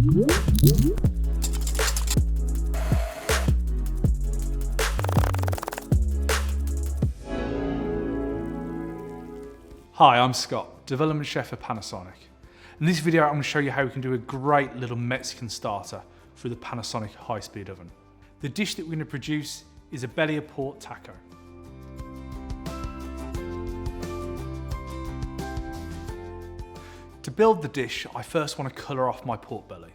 Hi, I'm Scott, Development Chef at Panasonic. In this video, I'm going to show you how we can do a great little Mexican starter through the Panasonic high-speed oven. The dish that we're going to produce is a belly of pork taco. To build the dish, I first want to colour off my pork belly.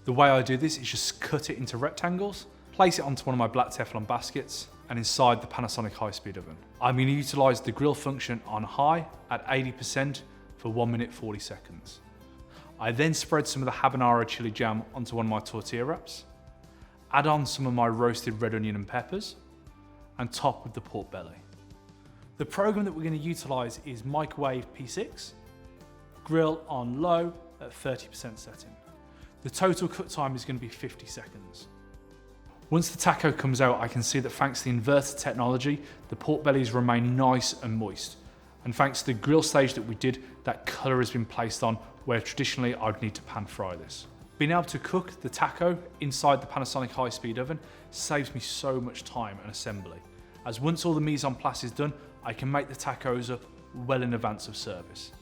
The way I do this is just cut it into rectangles, place it onto one of my black Teflon baskets, and inside the Panasonic high-speed oven. I'm going to utilise the grill function on high at 80% for 1 minute 40 seconds. I then spread some of the habanero chili jam onto one of my tortilla wraps, add on some of my roasted red onion and peppers, and top with the pork belly. The program that we're going to utilise is microwave P6, grill on low at 30% setting. The total cook time is going to be 50 seconds. Once the taco comes out, I can see that thanks to the inverter technology, the pork bellies remain nice and moist. And thanks to the grill stage that we did, that colour has been placed on, where traditionally I'd need to pan fry this. Being able to cook the taco inside the Panasonic high-speed oven saves me so much time and assembly, as once all the mise en place is done, I can make the tacos up well in advance of service.